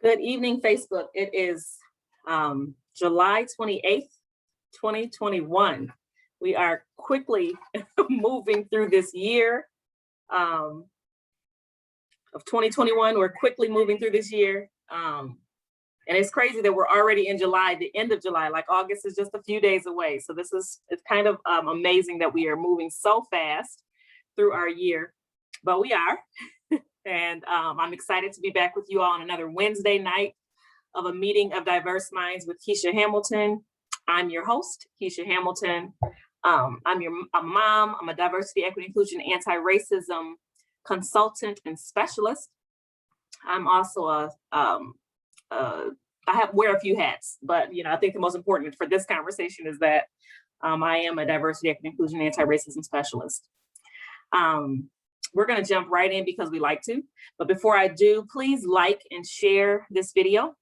Good evening, Facebook. It is July 28th, 2021. We are quickly moving through this year of 2021. We're quickly moving through this year. And it's crazy that we're already in July, the end of July, like August is just a few days away. So it's kind of amazing that we are moving so fast through our year, but we are. And I'm excited to be back with you all on another Wednesday night of a meeting of diverse minds with Keisha Hamilton. I'm your host, Keisha Hamilton. I'm a mom. I'm a diversity, equity, inclusion, anti-racism consultant and specialist. I'm also I wear a few hats, but I think the most important for this conversation is that I am a diversity, equity, inclusion, anti-racism specialist. We're going to jump right in because we like to. But before I do, please like and share this video.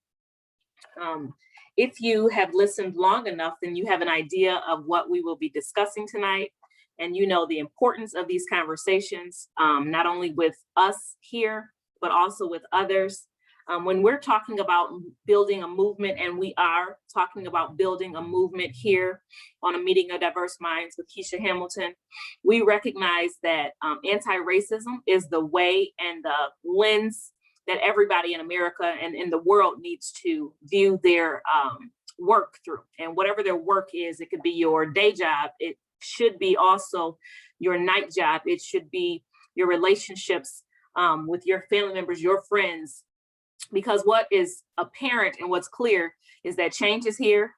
If you have listened long enough, then you have an idea of what we will be discussing tonight. And you know the importance of these conversations, not only with us here, but also with others. When we're talking about building a movement, and we are talking about building a movement here on a meeting of diverse minds with Keisha Hamilton, we recognize that anti-racism is the way and the lens that everybody in America and in the world needs to view their work through. And whatever their work is, it could be your day job. It should be also your night job. It should be your relationships with your family members, your friends. Because what is apparent and what's clear is that change is here,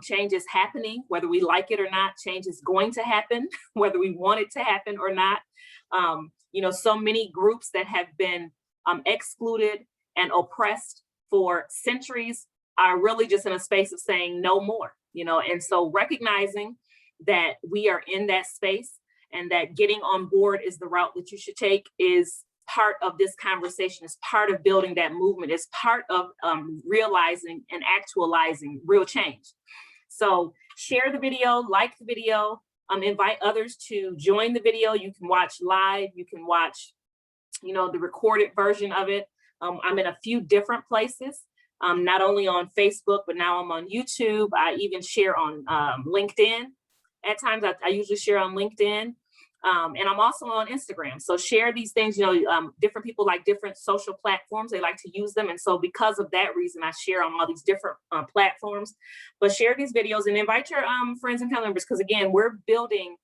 change is happening, whether we like it or not. Change is going to happen, whether we want it to happen or not. So many groups that have been excluded and oppressed for centuries are really just in a space of saying no more, and so recognizing that we are in that space and that getting on board is the route that you should take is part of this conversation, is part of building that movement, is part of realizing and actualizing real change. So share the video, like the video, invite others to join the video. You can watch live, you can watch, the recorded version of it. I'm in a few different places, not only on Facebook, but now I'm on YouTube. I even share on LinkedIn. At times I usually share on LinkedIn. And I'm also on Instagram. So share these things, different people like different social platforms. They like to use them. And so because of that reason, I share on all these different platforms. But share these videos and invite your friends and family members, because again, we're building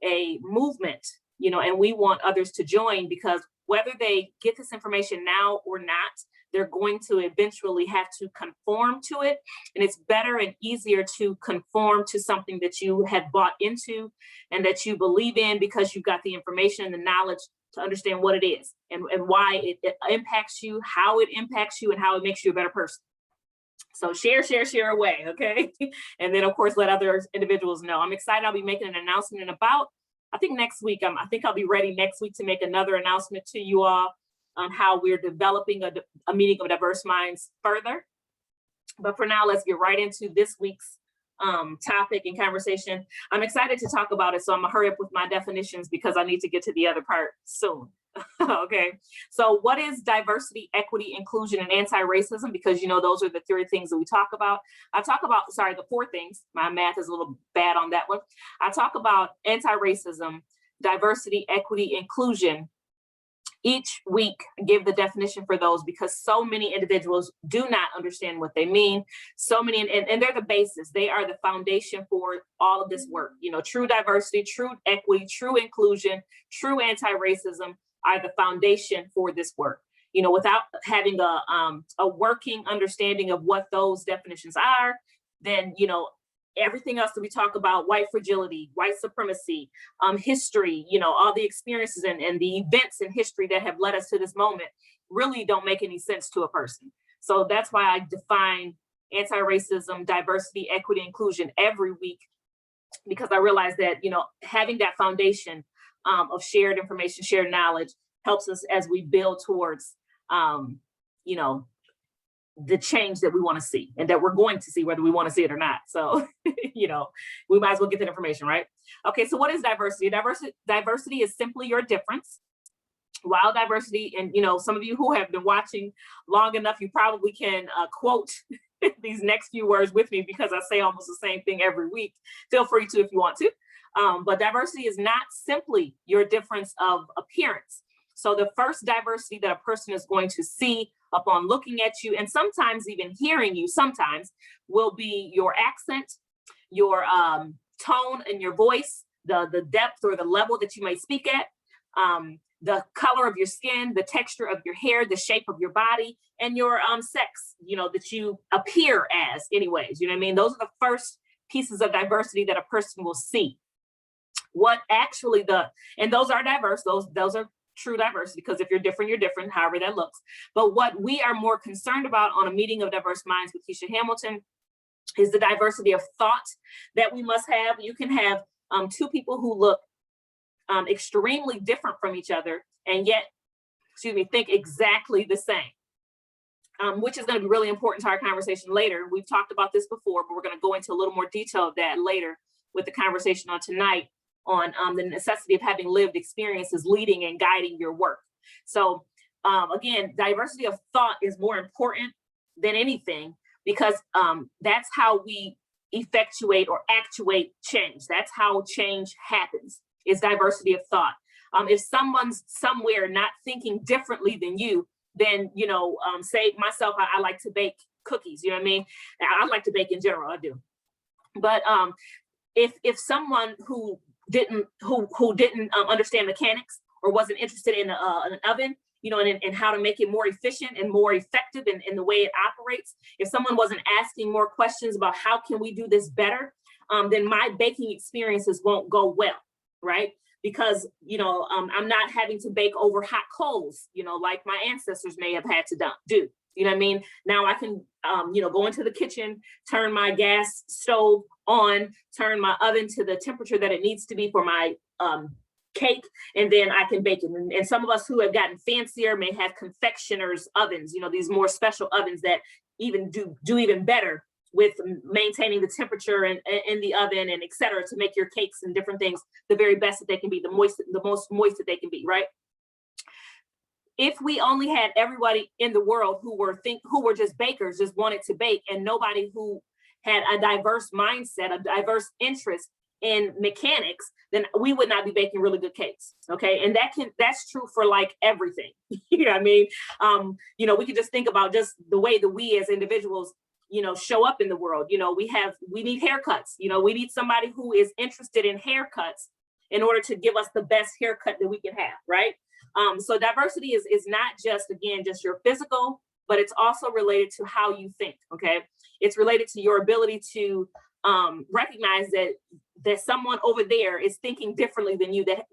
a movement, and we want others to join, because whether they get this information now or not, they're going to eventually have to conform to it. And it's better and easier to conform to something that you have bought into and that you believe in, because you've got the information and the knowledge to understand what it is and why it impacts you, how it impacts you, and how it makes you a better person. So share away, okay? And then of course, let other individuals know. I'm excited. I'll be making an announcement in about, I think next week. I think I'll be ready next week to make another announcement to you all on how we're developing a meeting of diverse minds further. But for now, let's get right into this week's topic and conversation. I'm excited to talk about it, so I'm gonna hurry up with my definitions because I need to get to the other part soon. Okay, so what is diversity, equity, inclusion, and anti-racism? Because those are the three things that we talk about. The four things. My math is a little bad on that one. I talk about anti-racism, diversity, equity, inclusion. Each week, give the definition for those, because so many individuals do not understand what they mean. So many, and they're the basis. They are the foundation for all of this work. True diversity, true equity, true inclusion, true anti-racism are the foundation for this work. Without having a working understanding of what those definitions are, then everything else that we talk about, white fragility, white supremacy, history, all the experiences and the events in history that have led us to this moment really don't make any sense to a person. So that's why I define anti-racism, diversity, equity, inclusion every week, because I realize that, having that foundation of shared information, shared knowledge helps us as we build towards, the change that we want to see and that we're going to see, whether we want to see it or not. So, we might as well get that information, right? Okay, so what is diversity? Diversity is simply your difference. While diversity, and some of you who have been watching long enough, you probably can quote these next few words with me because I say almost the same thing every week. Feel free to if you want to. But diversity is not simply your difference of appearance. So the first diversity that a person is going to see upon looking at you, and sometimes even hearing you sometimes, will be your accent, your tone and your voice, the depth or the level that you may speak at, the color of your skin, the texture of your hair, the shape of your body, and your sex, that you appear as anyways, you know what I mean? Those are the first pieces of diversity that a person will see. What actually and those are diverse, those are true diversity, because if you're different, however that looks. But what we are more concerned about on a meeting of diverse minds with Keisha Hamilton is the diversity of thought that we must have. You can have two people who look extremely different from each other and yet, think exactly the same, which is going to be really important to our conversation later. We've talked about this before, but we're going to go into a little more detail of that later with the conversation on tonight on the necessity of having lived experiences leading and guiding your work. So again, diversity of thought is more important than anything, because that's how we effectuate or actuate change. That's how change happens, is diversity of thought. If someone's somewhere not thinking differently than you, then, say myself, I like to bake cookies, you know what I mean? I like to bake in general, I do. But if someone who didn't understand mechanics or wasn't interested in an oven, and how to make it more efficient and more effective in the way it operates, if someone wasn't asking more questions about how can we do this better, then my baking experiences won't go well, right? Because, I'm not having to bake over hot coals, like my ancestors may have had to do. You know what I mean? Now I can, go into the kitchen, turn my gas stove on, turn my oven to the temperature that it needs to be for my cake, and then I can bake it. And some of us who have gotten fancier may have confectioner's ovens, these more special ovens that even do even better with maintaining the temperature in the oven and et cetera, to make your cakes and different things the very best that they can be, the most moist that they can be, right? If we only had everybody in the world who were just bakers, just wanted to bake, and nobody who had a diverse mindset, a diverse interest in mechanics, then we would not be baking really good cakes. Okay. And that's true for like everything. You know what I mean? We could just think about just the way that we as individuals, show up in the world. We need haircuts. We need somebody who is interested in haircuts in order to give us the best haircut that we can have, right? So diversity is not just your physical, but it's also related to how you think, okay? It's related to your ability to recognize that someone over there is thinking differently than you, that,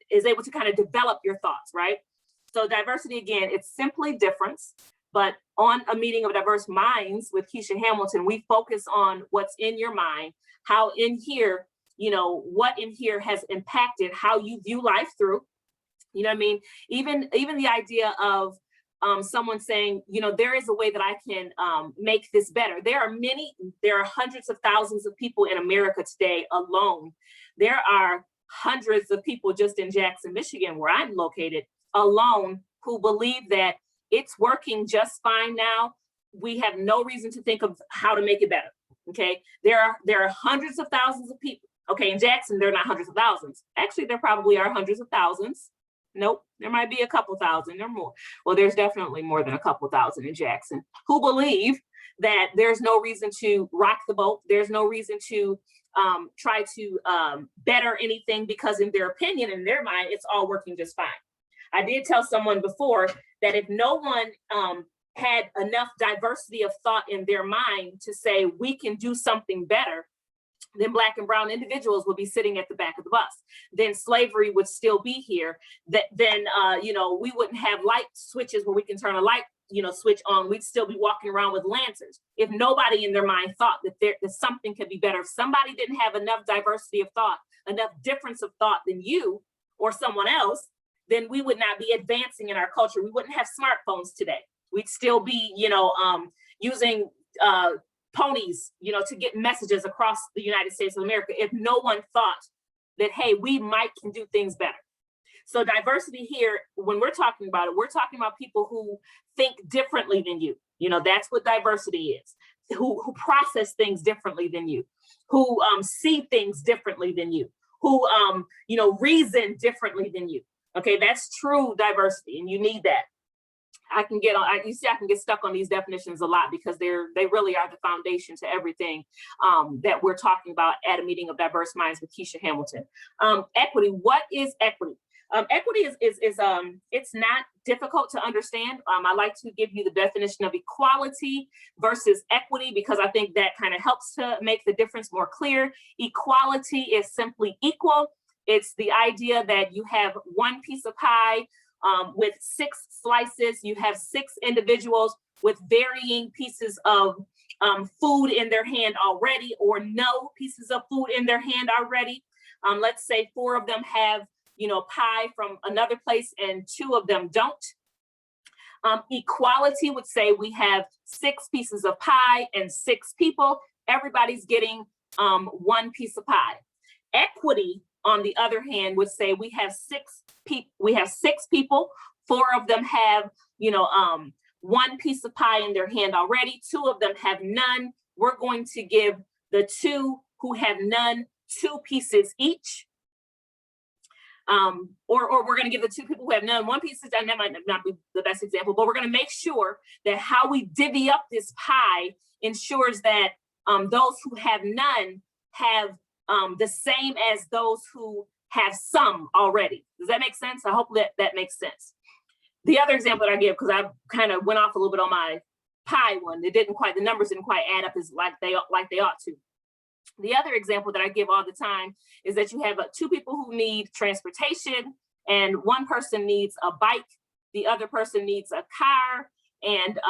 is able to kind of develop your thoughts, right? So diversity, again, it's simply difference. But on a meeting of diverse minds with Keisha Hamilton, we focus on what's in your mind, how in here, what in here has impacted how you view life through. You know what I mean? Even the idea of someone saying, there is a way that I can make this better. There are hundreds of thousands of people in America today alone. There are hundreds of people just in Jackson, Michigan, where I'm located, alone, who believe that it's working just fine now. We have no reason to think of how to make it better. Okay. There are hundreds of thousands of people. Okay. In Jackson, there are not hundreds of thousands. Actually, there probably are hundreds of thousands. Nope, there might be a couple thousand or more. Well, there's definitely more than a couple thousand in Jackson who believe that there's no reason to rock the boat. There's no reason to try to better anything, because in their opinion, in their mind, it's all working just fine. I did tell someone before that if no one had enough diversity of thought in their mind to say we can do something better, then Black and brown individuals would be sitting at the back of the bus. Then slavery would still be here. Then we wouldn't have light switches where we can turn a light switch on. We'd still be walking around with lanterns. If nobody in their mind thought that something could be better, if somebody didn't have enough diversity of thought, enough difference of thought than you or someone else, then we would not be advancing in our culture. We wouldn't have smartphones today. We'd still be, using ponies, to get messages across the United States of America if no one thought that, hey, we can do things better. So diversity here, when we're talking about it, we're talking about people who think differently than you. You know, that's what diversity is. Who process things differently than you, who see things differently than you, who you know, reason differently than you. Okay, that's true diversity, and you need that. I can get on. You see, I can get stuck on these definitions a lot because they really are the foundation to everything that we're talking about at a meeting of diverse minds with Keisha Hamilton. Equity. What is equity? Equity is it's not difficult to understand. I like to give you the definition of equality versus equity because I think that kind of helps to make the difference more clear. Equality is simply equal. It's the idea that you have one piece of pie with 6 slices. You have 6 individuals with varying pieces of food in their hand already, or no pieces of food in their hand already. Let's say 4 of them have, you know, pie from another place and 2 of them don't. Equality would say we have 6 pieces of pie and 6 people. Everybody's getting 1 piece of pie. Equity, on the other hand, would say we have 6 people. 4 of them have, you know, 1 piece of pie in their hand already. 2 of them have none. We're going to give the 2 who have none 2 pieces each. Or we're going to give the 2 people who have none 1 piece, and that might not be the best example, but we're going to make sure that how we divvy up this pie ensures that those who have none have the same as those who have some already. Does that make sense? I hope that makes sense. The other example that I give, because I kind of went off a little bit on my pie one, the numbers didn't quite add up as like they ought to. The other example that I give all the time is that you have 2 people who need transportation, and one person needs a bike, the other person needs a car. And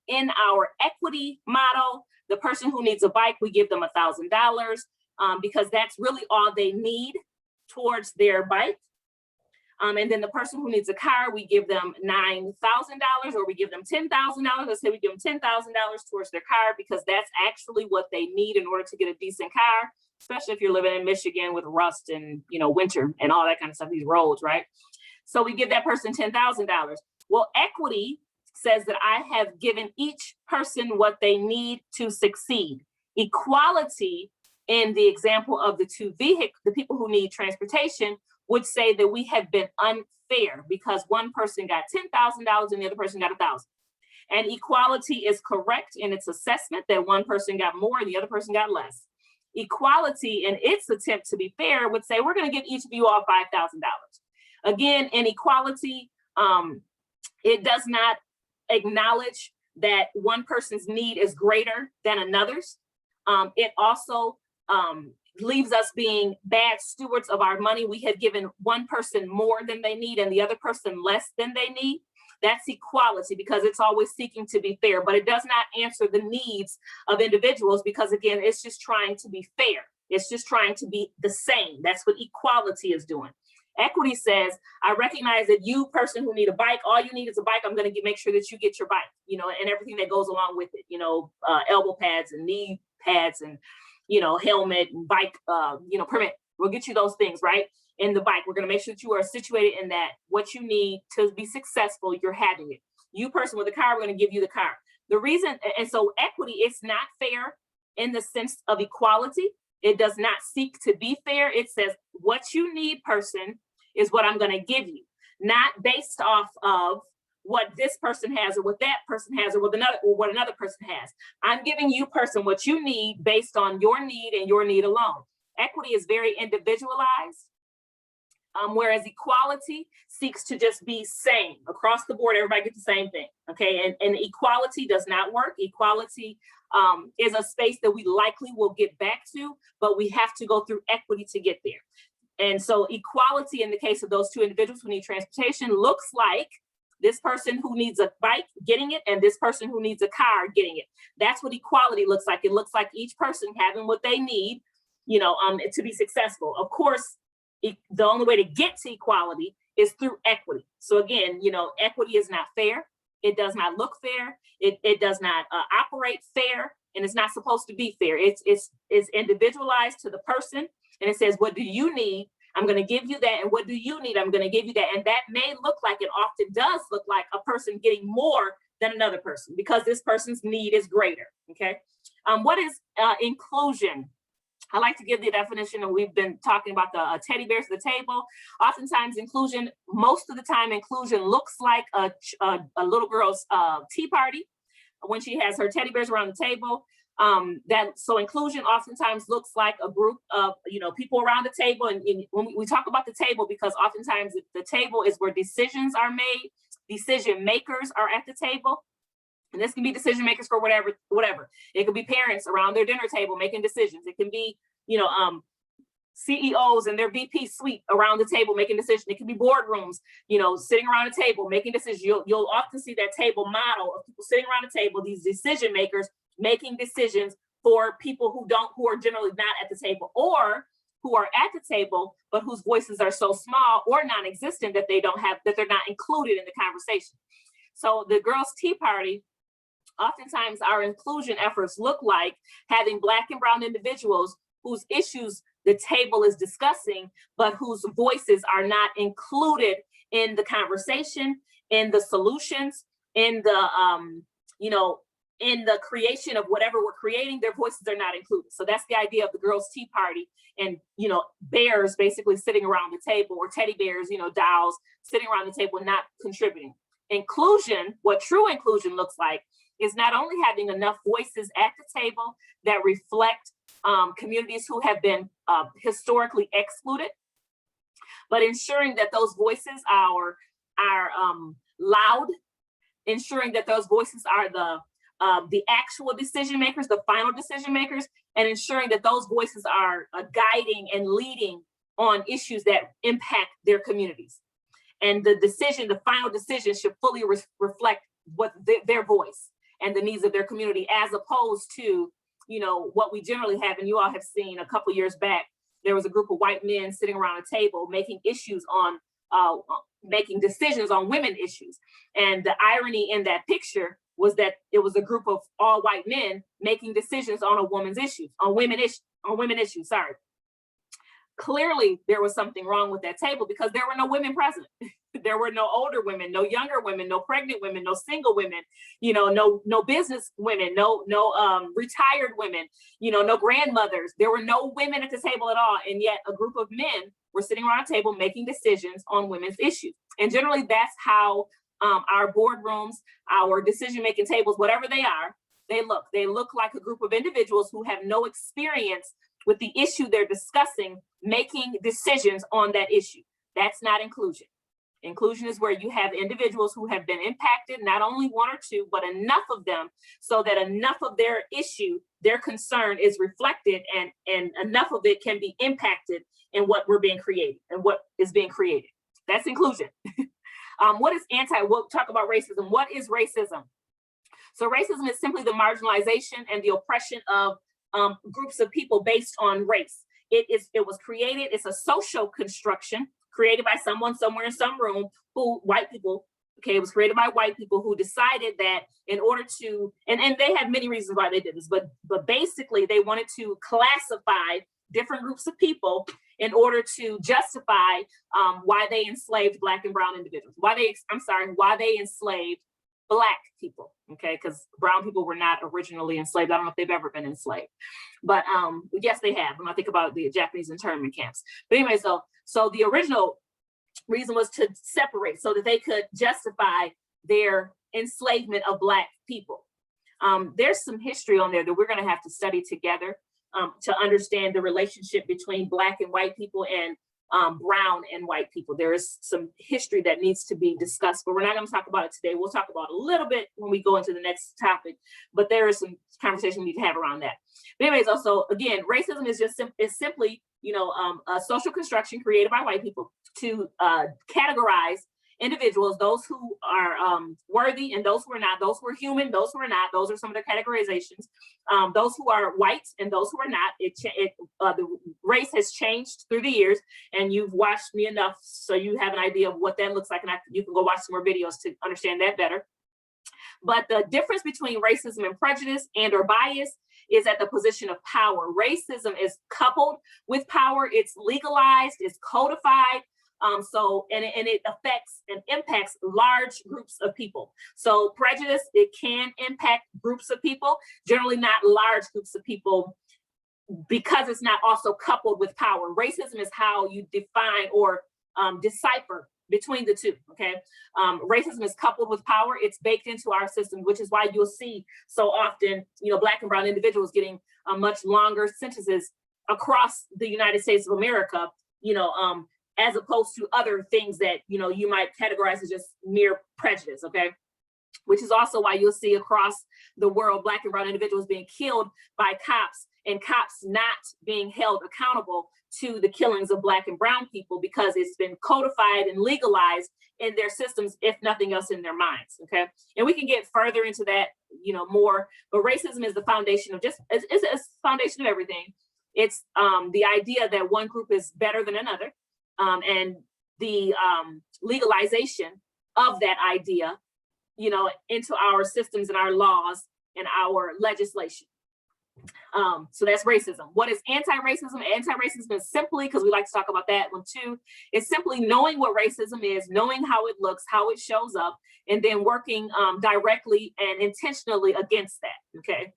in our equity model, the person who needs a bike, we give them $1,000 because that's really all they need towards their bike. And then the person who needs a car, we give them $9,000 or we give them $10,000. Let's say we give them $10,000 towards their car because that's actually what they need in order to get a decent car, especially if you're living in Michigan with rust and, you know, winter and all that kind of stuff, these roads, right? So we give that person $10,000. Well, equity says that I have given each person what they need to succeed. Equality, in the example of the people who need transportation, would say that we have been unfair because one person got $10,000 and the other person got $1,000. And equality is correct in its assessment that one person got more and the other person got less. Equality, in its attempt to be fair, would say we're going to give each of you all $5,000. Again, in equality, it does not acknowledge that one person's need is greater than another's. It also leaves us being bad stewards of our money. We have given one person more than they need and the other person less than they need. That's equality because it's always seeking to be fair, but it does not answer the needs of individuals because, again, it's just trying to be fair. It's just trying to be the same. That's what equality is doing. Equity says, I recognize that you, person who need a bike, all you need is a bike. I'm going to make sure that you get your bike, you know, and everything that goes along with it, you know, elbow pads and knee pads and, you know, helmet and bike, you know, permit. We'll get you those things, right? In the bike, we're going to make sure that you are situated in that what you need to be successful, you're having it. You, person with a car, we're going to give you the car. The reason, and so equity, it's not fair in the sense of equality. It does not seek to be fair. It says what you need, person, is what I'm going to give you, not based off of what this person has or what that person has or what another person has. I'm giving you, person, what you need based on your need and your need alone. Equity is very individualized, whereas equality seeks to just be same across the board. Everybody gets the same thing, okay? And equality does not work. Equality is a space that we likely will get back to, but we have to go through equity to get there. And so equality in the case of those 2 individuals who need transportation looks like this person who needs a bike getting it and this person who needs a car getting it. That's what equality looks like. It looks like each person having what they need, you know, to be successful. Of course, the only way to get to equality is through equity. So again, you know, equity is not fair. It does not look fair. It does not operate fair, and it's not supposed to be fair. It's individualized to the person, and it says, what do you need? I'm going to give you that. And what do you need? I'm going to give you that. And that may look like, it often does look like, a person getting more than another person because this person's need is greater. Okay. What is inclusion? I like to give the definition, and we've been talking about the teddy bears at the table. Oftentimes inclusion, most of the time inclusion looks like a little girl's tea party when she has her teddy bears around the table. So inclusion oftentimes looks like a group of, people around the table. And when we talk about the table, because oftentimes the table is where decisions are made, decision makers are at the table. And this can be decision makers for whatever. It could be parents around their dinner table making decisions. It can be, CEOs and their VP suite around the table making decisions. It can be boardrooms, sitting around a table making decisions. You'll often see that table model of people sitting around a table, these decision makers making decisions for people who are generally not at the table, or who are at the table, but whose voices are so small or non-existent that they're not included in the conversation. So the girls' tea party, oftentimes our inclusion efforts look like having Black and brown individuals whose issues the table is discussing, but whose voices are not included in the conversation, in the solutions, in the, in the creation of whatever we're creating. Their voices are not included. So that's the idea of the girls' tea party, and, bears basically sitting around the table, or teddy bears, dolls sitting around the table, not contributing. Inclusion, what true inclusion looks like, is not only having enough voices at the table that reflect communities who have been historically excluded, but ensuring that those voices are loud, ensuring that those voices are the actual decision makers, the final decision makers, and ensuring that those voices are guiding and leading on issues that impact their communities. And the final decision should fully reflect what their voice and the needs of their community, as opposed to, what we generally have. And you all have seen a couple years back, there was a group of white men sitting around a table making decisions on women issues. And the irony in that picture was that it was a group of all white men making decisions on women issues. Sorry. Clearly, there was something wrong with that table because there were no women present. There were no older women, no younger women, no pregnant women, no single women, no business women, no retired women, no grandmothers. There were no women at the table at all. And yet a group of men were sitting around a table making decisions on women's issues. And generally that's how our boardrooms, our decision-making tables, whatever they are, they look like a group of individuals who have no experience with the issue they're discussing, making decisions on that issue. That's not inclusion. Inclusion is where you have individuals who have been impacted, not only one or two, but enough of them, so that enough of their issue, their concern is reflected, and enough of it can be impacted in what we're being created and what is being created. That's inclusion. We'll talk about racism. What is racism? So racism is simply the marginalization and the oppression of groups of people based on race. It was created, it's a social construction created by someone somewhere in some room, white people, it was created by white people who decided that in order to, and they had many reasons why they did this, but basically they wanted to classify different groups of people in order to justify why they enslaved Black and brown individuals, why they enslaved Black people, because brown people were not originally enslaved. I don't know if they've ever been enslaved, but yes, they have. When I think about the Japanese internment camps. But anyway, so the original reason was to separate so that they could justify their enslavement of Black people. There's some history on there that we're going to have to study together to understand the relationship between Black and white people and brown and white people. There is some history that needs to be discussed, but we're not going to talk about it today. We'll talk about it a little bit when we go into the next topic, but there is some conversation we need to have around that. But anyways, also, again, racism is simply, a social construction created by white people to categorize individuals, those who are worthy and those who are not, those who are human, those who are not. Those are some of their categorizations. Those who are white and those who are not. The race has changed through the years, and you've watched me enough so you have an idea of what that looks like, and you can go watch some more videos to understand that better. But the difference between racism and prejudice and or bias is at the position of power. Racism is coupled with power. It's legalized, it's codified. It affects and impacts large groups of people. So prejudice, it can impact groups of people, generally not large groups of people, because it's not also coupled with power. Racism is how you define or decipher between the two, okay? Racism is coupled with power. It's baked into our system, which is why you'll see so often, Black and brown individuals getting much longer sentences across the United States of America, as opposed to other things that, you might categorize as just mere prejudice, okay? Which is also why you'll see across the world, Black and brown individuals being killed by cops, and cops not being held accountable to the killings of Black and brown people, because it's been codified and legalized in their systems, if nothing else in their minds, okay? And we can get further into that, more, but racism is the foundation of it's a foundation of everything. It's the idea that one group is better than another, and the legalization of that idea, into our systems and our laws and our legislation. So that's racism. What is anti-racism? Anti-racism is simply, because we like to talk about that one too, is simply knowing what racism is, knowing how it looks, how it shows up, and then working directly and intentionally against that, okay?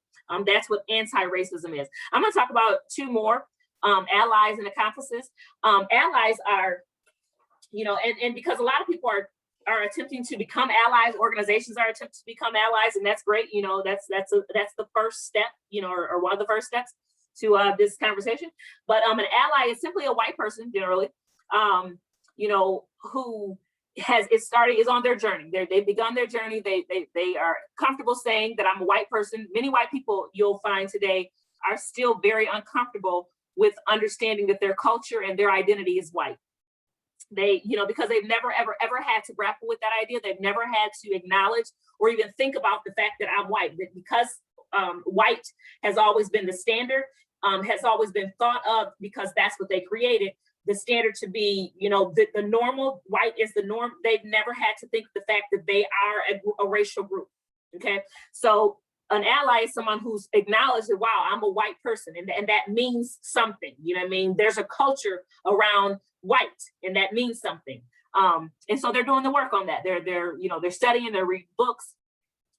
That's what anti-racism is. I'm gonna talk about two more, allies and accomplices. Allies are, and because a lot of people are attempting to become allies, organizations are attempting to become allies, and that's great. That's the first step, or one of the first steps to this conversation. But an ally is simply a white person generally, who is on their journey. They've begun their journey. They are comfortable saying that I'm a white person. Many white people you'll find today are still very uncomfortable with understanding that their culture and their identity is white. They, because they've never, ever, ever had to grapple with that idea. They've never had to acknowledge or even think about the fact that I'm white. That because white has always been the standard, has always been thought of, because that's what they created, the standard to be, the normal, white is the norm. They've never had to think the fact that they are a racial group, okay? So an ally is someone who's acknowledged that, wow, I'm a white person, and that means something, There's a culture around white, and that means something. And so they're doing the work on that. They're studying, they're reading books.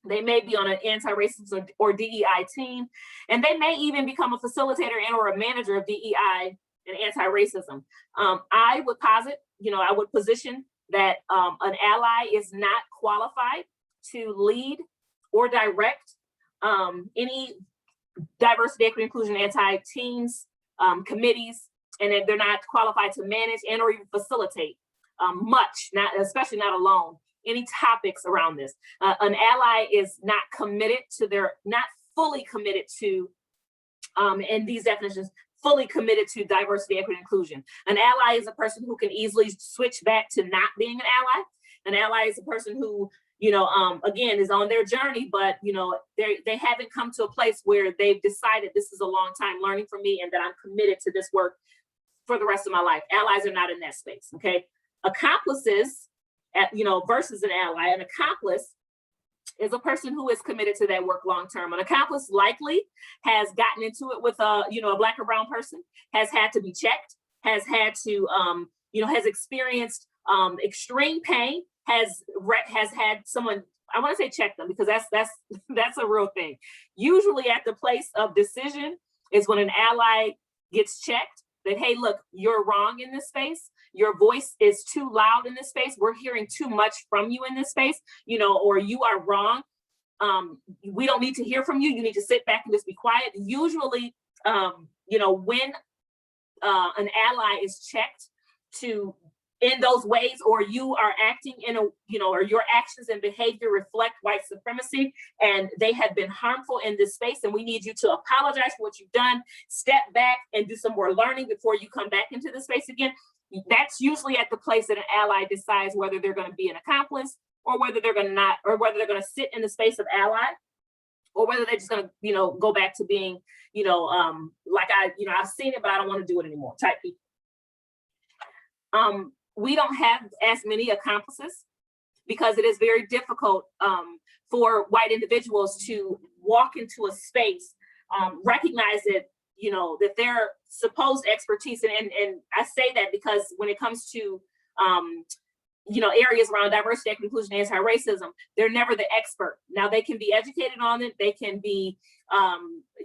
They may be on an anti-racism or DEI team, and they may even become a facilitator and or a manager of DEI and anti-racism. I would posit, I would position that an ally is not qualified to lead or direct any diversity, equity, inclusion, anti-teams, committees, and they're not qualified to manage and or even facilitate especially not alone, any topics around this. An ally is not fully committed to, in these definitions, fully committed to diversity, equity, inclusion. An ally is a person who can easily switch back to not being an ally. An ally is a person who, again, is on their journey, but, they haven't come to a place where they've decided this is a long time learning for me and that I'm committed to this work for the rest of my life. Allies are not in that space, okay? Accomplices, versus an ally. An accomplice is a person who is committed to that work long term. An accomplice likely has gotten into it with a Black or brown person, has had to be checked, has had to, has experienced extreme pain, has had someone, I want to say check them, because that's a real thing. Usually at the place of decision is when an ally gets checked, that, hey, look, you're wrong in this space. Your voice is too loud in this space. We're hearing too much from you in this space, or you are wrong. We don't need to hear from you. You need to sit back and just be quiet. Usually, when an ally is checked in those ways, or you are acting or your actions and behavior reflect white supremacy, and they have been harmful in this space, and we need you to apologize for what you've done, step back and do some more learning before you come back into the space again. That's usually at the place that an ally decides whether they're going to be an accomplice, or whether they're going to not, or whether they're going to sit in the space of ally, or whether they're just going to, go back to being, like I've seen it, but I don't want to do it anymore type people. We don't have as many accomplices because it is very difficult for white individuals to walk into a space recognize that, you know, that their supposed expertise, and I say that because when it comes to, you know, areas around diversity, equity, inclusion, anti-racism, they're never the expert. Now they can be educated on it. They can be,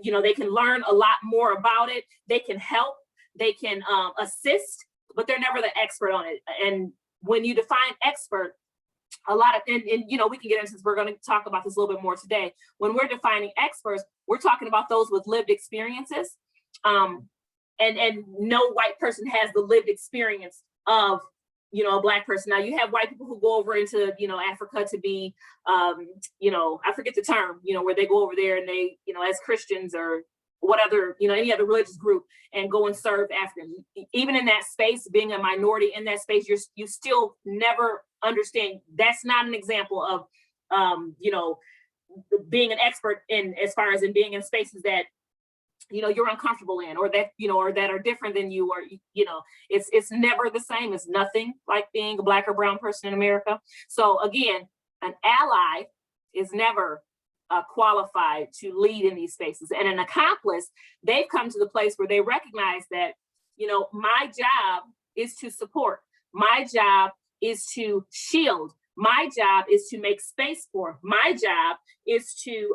you know, they can learn a lot more about it. They can help, they can assist, but they're never the expert on it. And when you define expert, a lot of, and you know, we can get into this, we're going to talk about this a little bit more today. When we're defining experts, we're talking about those with lived experiences. And no white person has the lived experience of, you know, a Black person. Now you have white people who go over into, you know, Africa to be, you know, I forget the term, you know, where they go over there and they, you know, as Christians or what other, you know, any other religious group, and go and serve Africans. Even in that space, being a minority in that space, you still never understand. That's not an example of, you know, being an expert in, as far as in being in spaces that, you know, you're uncomfortable in, or that, you know, or that are different than you, or, you know, it's never the same. It's nothing like being a Black or brown person in America. So again, an ally is never qualified to lead in these spaces. And an accomplice, they've come to the place where they recognize that, you know, my job is to support. My job is to shield. My job is to make space for. My job is to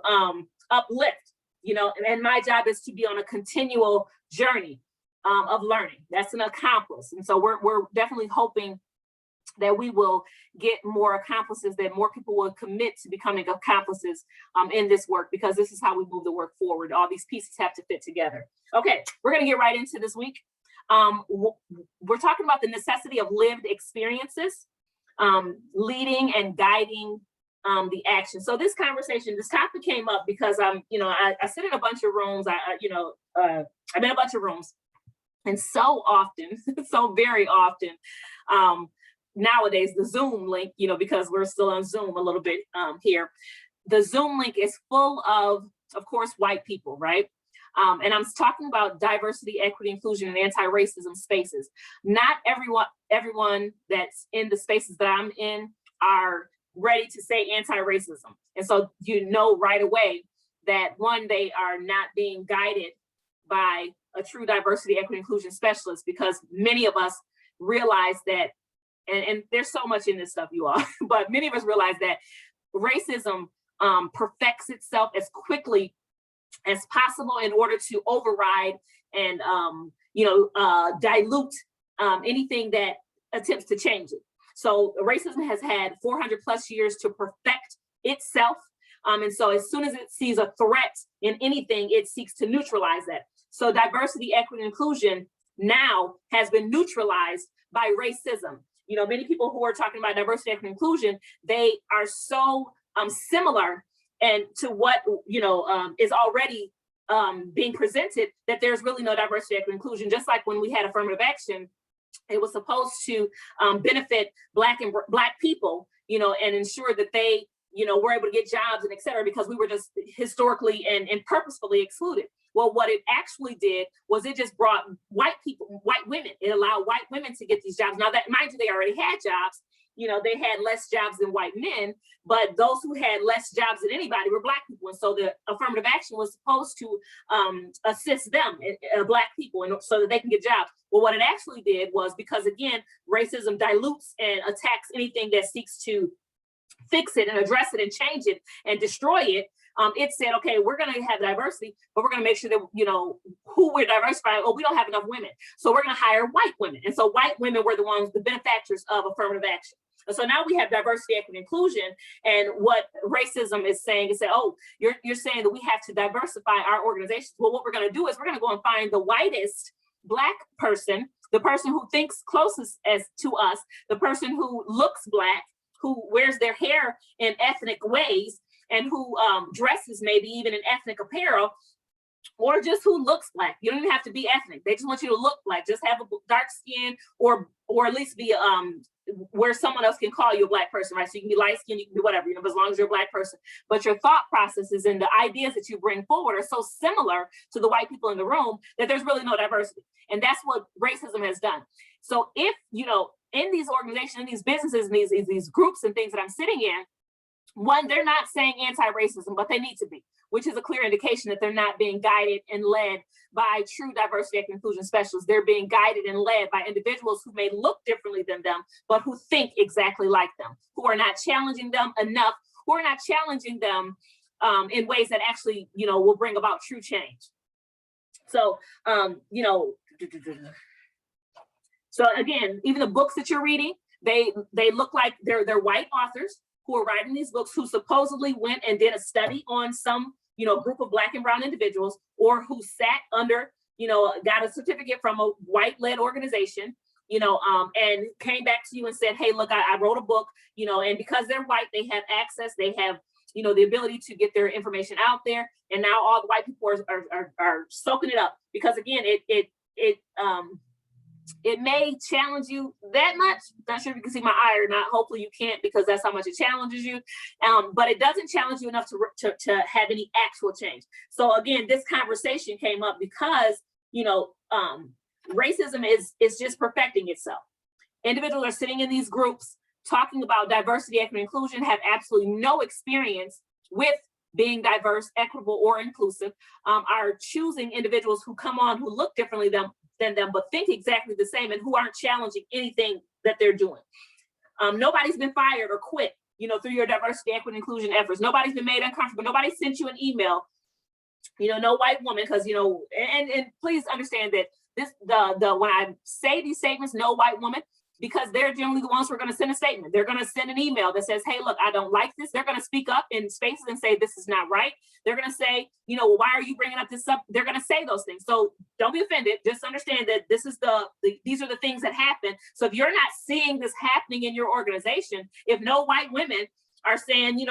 uplift, you know, and my job is to be on a continual journey of learning. That's an accomplice. And so we're definitely hoping that we will get more accomplices, that more people will commit to becoming accomplices in this work, because this is how we move the work forward. All these pieces have to fit together. Okay, we're gonna get right into this week. We're talking about the necessity of lived experiences, leading and guiding the action. So this conversation, this topic came up because you know, I sit in a bunch of rooms. You know, I'm in a bunch of rooms, and so often, so very often, nowadays the Zoom link, you know, because we're still on Zoom a little bit here, the Zoom link is full of course, white people, right? And I'm talking about diversity, equity, inclusion, and anti-racism spaces. Not everyone that's in the spaces that I'm in are ready to say anti-racism. And so you know right away that, one, they are not being guided by a true diversity, equity, inclusion specialist, because many of us realize that, and there's so much in this stuff, you all, but many of us realize that racism perfects itself as quickly as possible in order to override and you know, dilute anything that attempts to change it. So racism has had 400 plus years to perfect itself. And so as soon as it sees a threat in anything, it seeks to neutralize that. So diversity, equity, and inclusion now has been neutralized by racism. You know, many people who are talking about diversity, equity, and inclusion, they are so similar and to what, you know, is already being presented, that there's really no diversity, equity, and inclusion. Just like when we had affirmative action, it was supposed to benefit Black people, you know, and ensure that they, you know, were able to get jobs and et cetera, because we were just historically and purposefully excluded. Well, what it actually did was it just brought white people, white women. It allowed white women to get these jobs. Now that, mind you, they already had jobs. You know, they had less jobs than white men, but those who had less jobs than anybody were Black people. And so the affirmative action was supposed to assist them, Black people, and so that they can get jobs. Well, what it actually did was, because again, racism dilutes and attacks anything that seeks to fix it and address it and change it and destroy it. It said, okay, we're going to have diversity, but we're going to make sure that, you know, who we're diversifying. Oh, we don't have enough women, so we're going to hire white women. And so white women were the ones, the benefactors of affirmative action. And so now we have diversity, equity, inclusion. And what racism is saying is that, oh, you're saying that we have to diversify our organizations. Well, what we're going to do is we're going to go and find the whitest Black person, the person who thinks closest as to us, the person who looks Black, who wears their hair in ethnic ways, and who dresses maybe even in ethnic apparel, or just who looks Black. You don't even have to be ethnic. They just want you to look Black. Just have a dark skin, or at least be where someone else can call you a Black person, right? So you can be light skinned, you can be whatever, you know, as long as you're a Black person. But your thought processes and the ideas that you bring forward are so similar to the white people in the room that there's really no diversity. And that's what racism has done. So if, you know, in these organizations, in these businesses, and these groups and things that I'm sitting in, one, they're not saying anti-racism, but they need to be. which is a clear indication that they're not being guided and led by true diversity, equity, inclusion specialists. They're being guided and led by individuals who may look differently than them, but who think exactly like them, who are not challenging them enough, who are not challenging them in ways that actually, will bring about true change. So, so again, even the books that you're reading, they look like they're white authors who are writing these books, who supposedly went and did a study on some, group of Black and brown individuals, or who sat under, got a certificate from a white-led organization, and came back to you and said, hey, look, I wrote a book, and because they're white, they have access, they have, the ability to get their information out there. And now all the white people are soaking it up, because again, it may challenge you that much. Not sure if you can see my eye or not. Hopefully you can't, because that's how much it challenges you. But it doesn't challenge you enough to have any actual change. So again, this conversation came up because, racism is just perfecting itself. Individuals are sitting in these groups talking about diversity, equity, inclusion, have absolutely no experience with being diverse, equitable, or inclusive, are choosing individuals who come on who look differently than them, but think exactly the same, and who aren't challenging anything that they're doing. Nobody's been fired or quit, through your diversity, equity, inclusion efforts. Nobody's been made uncomfortable. Nobody sent you an email, no white woman, because, and please understand that when I say these statements, no white woman, because they're generally the ones who are going to send a statement. They're going to send an email that says, hey, look, I don't like this. They're going to speak up in spaces and say, this is not right. They're going to say, why are you bringing up this up? They're going to say those things. So don't be offended. Just understand that this is these are the things that happen. So if you're not seeing this happening in your organization, if no white women are saying,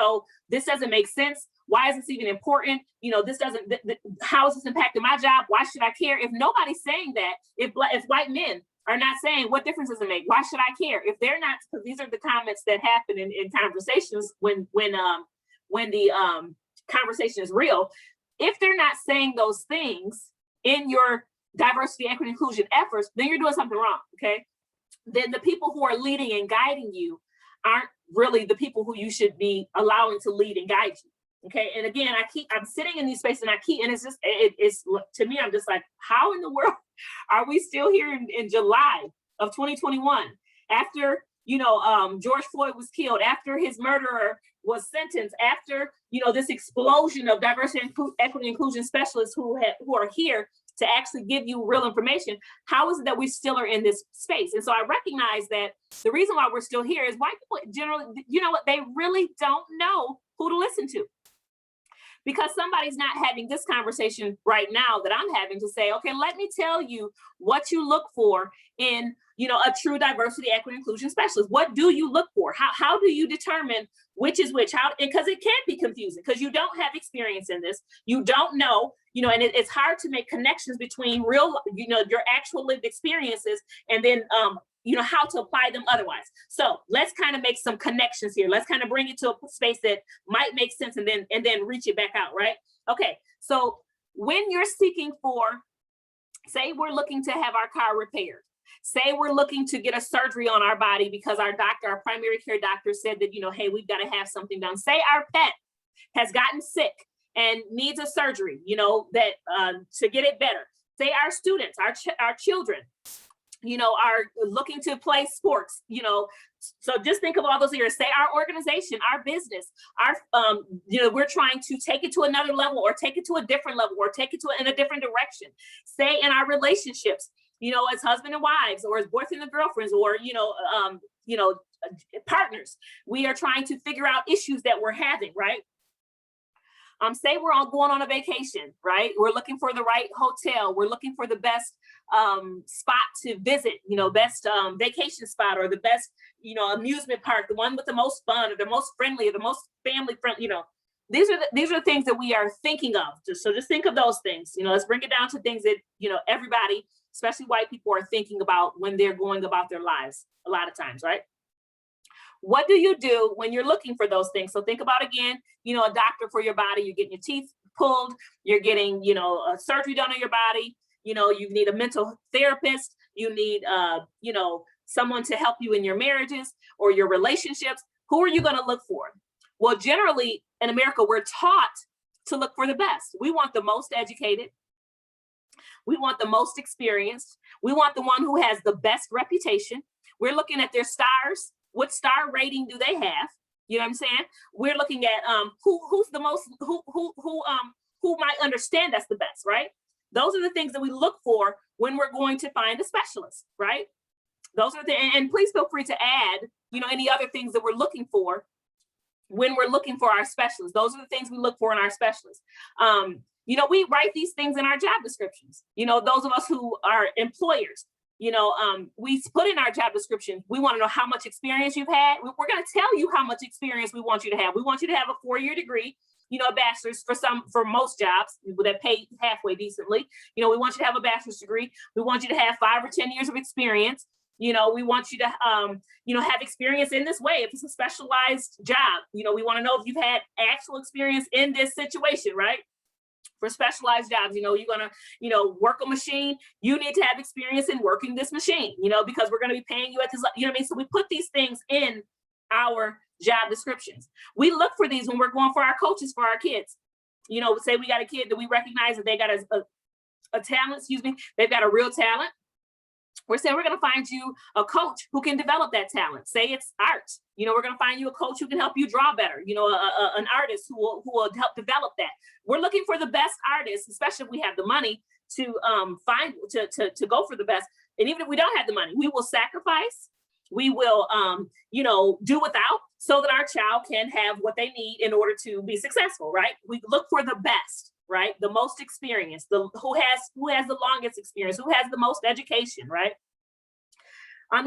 this doesn't make sense, why is this even important? This doesn't, how is this impacting my job? Why should I care? If nobody's saying that, if white men are not saying, what difference does it make? Why should I care? If they're not, because these are the comments that happen in conversations when the conversation is real. If they're not saying those things in your diversity, equity, inclusion efforts, then you're doing something wrong, okay? Then the people who are leading and guiding you aren't really the people who you should be allowing to lead and guide you. Okay, and again, I'm sitting in these spaces, and it's just, it's to me, I'm just like, how in the world are we still here in July of 2021 after, George Floyd was killed, after his murderer was sentenced, after, this explosion of diversity, equity, inclusion specialists who are here to actually give you real information? How is it that we still are in this space? And so I recognize that the reason why we're still here is white people generally, they really don't know who to listen to. Because somebody's not having this conversation right now that I'm having to say, okay, let me tell you what you look for in, a true diversity, equity, inclusion specialist. What do you look for? How do you determine which is which? Because it can be confusing, because you don't have experience in this. You don't know, and it's hard to make connections between real, your actual lived experiences and then, how to apply them otherwise. So let's kind of make some connections here. Let's kind of bring it to a space that might make sense and then reach it back out, right? Okay, so when you're seeking for, say we're looking to have our car repaired, say we're looking to get a surgery on our body because our primary care doctor said that, hey, we've got to have something done. Say our pet has gotten sick and needs a surgery, that to get it better. Say our students, our children, are looking to play sports, so just think of all those areas. Say our organization, our business, our, we're trying to take it to another level, or take it to a different level, or take it in a different direction. Say in our relationships, as husband and wives, or as boyfriend and girlfriends, or, partners, we are trying to figure out issues that we're having, right? Say we're all going on a vacation, right? We're looking for the right hotel. We're looking for the best spot to visit, best vacation spot, or the best, amusement park, the one with the most fun, or the most friendly, or the most family friendly, these are the things that we are thinking of. So just think of those things. Let's bring it down to things that, everybody, especially white people, are thinking about when they're going about their lives a lot of times, right? What do you do when you're looking for those things? So think about, again, a doctor for your body. You're getting your teeth pulled. You're getting, a surgery done on your body. You need a mental therapist. You need, someone to help you in your marriages or your relationships. Who are you going to look for? Well, generally in America, we're taught to look for the best. We want the most educated. We want the most experienced. We want the one who has the best reputation. We're looking at their stars. What star rating do they have? You know what I'm saying? We're looking at who's the most, who might understand us the best, right? Those are the things that we look for when we're going to find a specialist, right? Those are the, and please feel free to add, any other things that we're looking for when we're looking for our specialists. Those are the things we look for in our specialists. We write these things in our job descriptions. Those of us who are employers, we put in our job description, we want to know how much experience you've had. We're going to tell you how much experience we want you to have. We want you to have a 4-year degree, a bachelor's for most jobs that pay halfway decently. We want you to have a bachelor's degree. We want you to have 5 or 10 years of experience. We want you to, have experience in this way. If it's a specialized job, we want to know if you've had actual experience in this situation, right? For specialized jobs, you're going to, work a machine. You need to have experience in working this machine, because we're going to be paying you at this, you know what I mean? So we put these things in our job descriptions. We look for these when we're going for our coaches for our kids. Say we got a kid that we recognize that they got a talent, they've got a real talent. We're saying we're going to find you a coach who can develop that talent. Say it's art. We're going to find you a coach who can help you draw better. An artist who will help develop that. We're looking for the best artists, especially if we have the money to to go for the best. And even if we don't have the money, we will sacrifice. We will, do without so that our child can have what they need in order to be successful, right? We look for the best, right? The most experienced, who has the longest experience, who has the most education, right?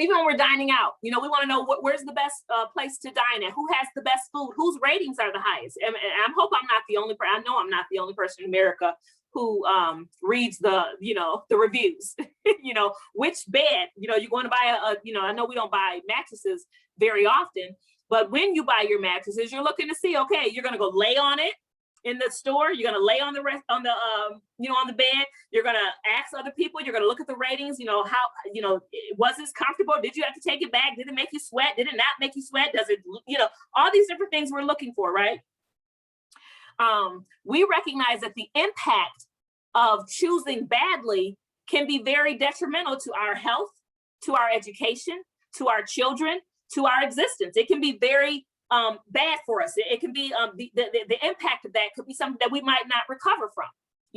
Even when we're dining out, we want to know where's the best place to dine at, who has the best food, whose ratings are the highest. And I hope I'm not the only person. I know I'm not the only person in America who reads the reviews. Which bed, you're going to buy I know we don't buy mattresses very often, but when you buy your mattresses, you're looking to see, okay, you're going to go lay on it in the store. You're going to lay on the rest on the on the bed. You're going to ask other people. You're going to look at the ratings. How was this comfortable? Did you have to take it back? Did it make you sweat? Did it not make you sweat? Does it all these different things we're looking for, right? We recognize that the impact of choosing badly can be very detrimental to our health, to our education, to our children, to our existence. It can be very bad for us. It can be the impact of that could be something that we might not recover from,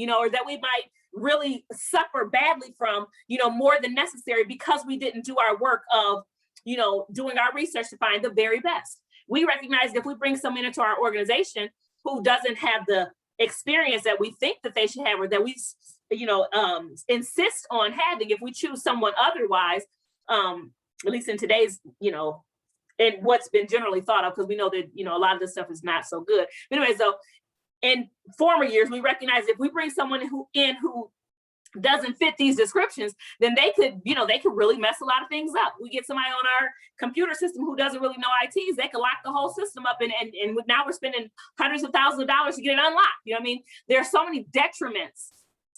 or that we might really suffer badly from, more than necessary because we didn't do our work of, doing our research to find the very best. We recognize that if we bring someone into our organization who doesn't have the experience that we think that they should have, or that we, insist on having, if we choose someone otherwise, at least in today's, and what's been generally thought of, because we know that, a lot of this stuff is not so good. But anyway, so in former years, we recognize if we bring someone who doesn't fit these descriptions, then they could really mess a lot of things up. We get somebody on our computer system who doesn't really know ITs, they could lock the whole system up, and now we're spending hundreds of thousands of dollars to get it unlocked. There are so many detriments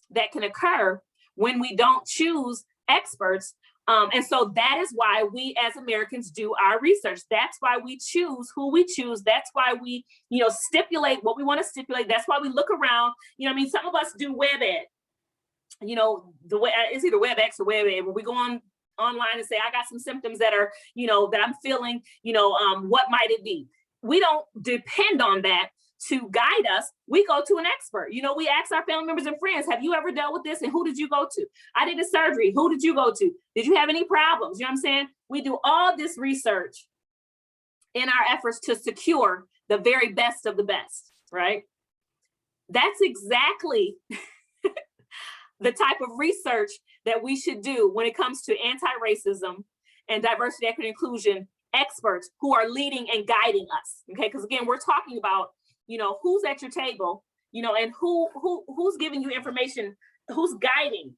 that can occur when we don't choose experts. And so that is why we as Americans do our research. That's why we choose who we choose. That's why we, stipulate what we want to stipulate. That's why we look around. Some of us do WebEd. The way it's either WebEx or WebEd, where we go online and say, I got some symptoms that are, that I'm feeling, what might it be? We don't depend on that to guide us. We go to an expert. We ask our family members and friends, have you ever dealt with this? And who did you go to? I did a surgery. Who did you go to? Did you have any problems? You know what I'm saying? We do all this research in our efforts to secure the very best of the best, right? That's exactly the type of research that we should do when it comes to anti-racism and diversity, equity, inclusion experts who are leading and guiding us. Okay, because again, we're talking about, who's at your table, and who's giving you information, who's guiding,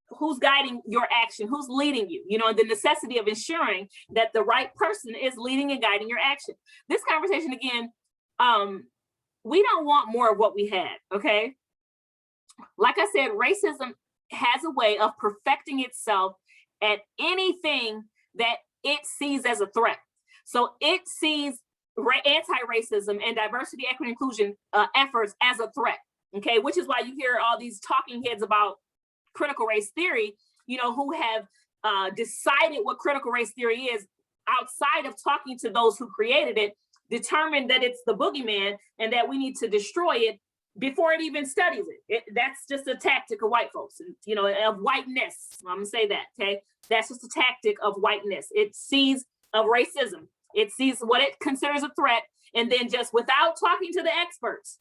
who's guiding your action, who's leading you, and the necessity of ensuring that the right person is leading and guiding your action. This conversation, again, we don't want more of what we had, okay? Like I said, racism has a way of perfecting itself at anything that it sees as a threat. So it sees anti-racism and diversity, equity, inclusion efforts as a threat. Okay, which is why you hear all these talking heads about critical race theory, who have decided what critical race theory is outside of talking to those who created it, determined that it's the boogeyman and that we need to destroy it before it even studies it. That's just a tactic of white folks, of whiteness. I'm gonna say that, okay? That's just a tactic of whiteness. It sees of racism. It sees what it considers a threat, and then just without talking to the experts,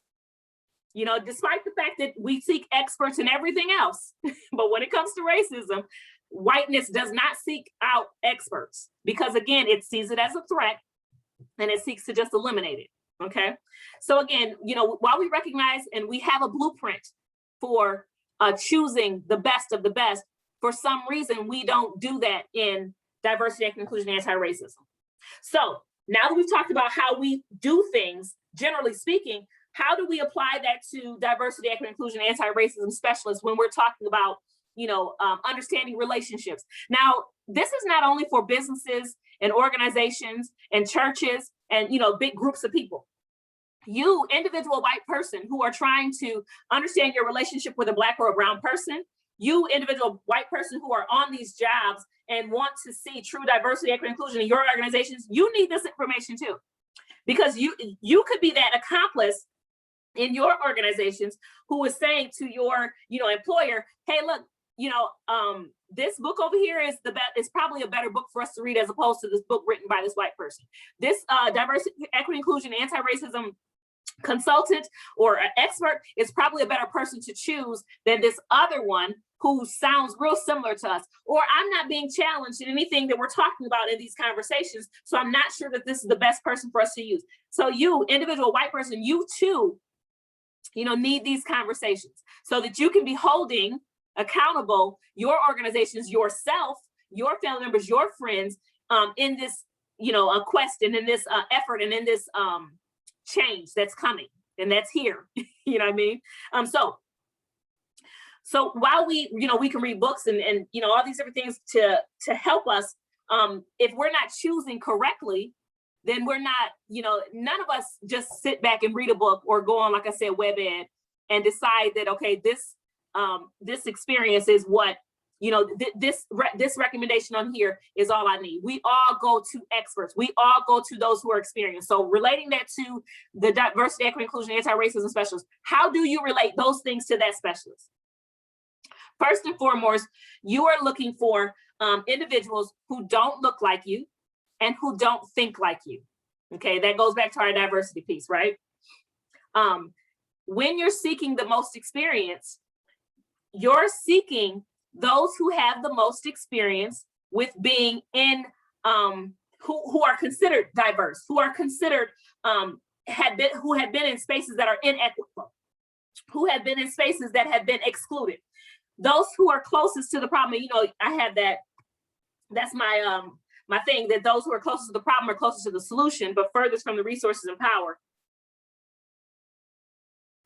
despite the fact that we seek experts in everything else, but when it comes to racism, whiteness does not seek out experts because, again, it sees it as a threat and it seeks to just eliminate it. Okay. So again, while we recognize and we have a blueprint for choosing the best of the best, for some reason, we don't do that in diversity, equity, inclusion, anti-racism. So now that we've talked about how we do things, generally speaking, how do we apply that to diversity, equity, inclusion, anti-racism specialists when we're talking about, understanding relationships? Now, this is not only for businesses and organizations and churches and, big groups of people. You, individual white person who are trying to understand your relationship with a Black or a brown person, you, individual white person who are on these jobs and want to see true diversity, equity, inclusion in your organizations, you need this information too. Because you could be that accomplice in your organizations who is saying to your, employer, hey, look, this book over here is probably a better book for us to read as opposed to this book written by this white person. This diversity, equity, inclusion, anti-racism consultant or an expert is probably a better person to choose than this other one who sounds real similar to us. Or I'm not being challenged in anything that we're talking about in these conversations, so I'm not sure that this is the best person for us to use. So you, individual white person, you too, need these conversations so that you can be holding accountable your organizations, yourself, your family members, your friends, in this, a quest and in this effort and in this change that's coming and that's here. You know what I mean? So while we can read books and all these different things to help us, if we're not choosing correctly, then we're not, none of us just sit back and read a book or go on, like I said, WebEd and decide that, okay, this experience is what, this recommendation on here is all I need. We all go to experts. We all go to those who are experienced. So relating that to the diversity, equity, inclusion, anti-racism specialist, how do you relate those things to that specialist? First and foremost, you are looking for individuals who don't look like you and who don't think like you. Okay, that goes back to our diversity piece, right? When you're seeking the most experience, you're seeking those who have the most experience with being in, who are considered diverse, who are considered, who have been in spaces that are inequitable, who have been in spaces that have been excluded. Those who are closest to the problem, I have that's my my thing, that those who are closest to the problem are closest to the solution, but furthest from the resources and power.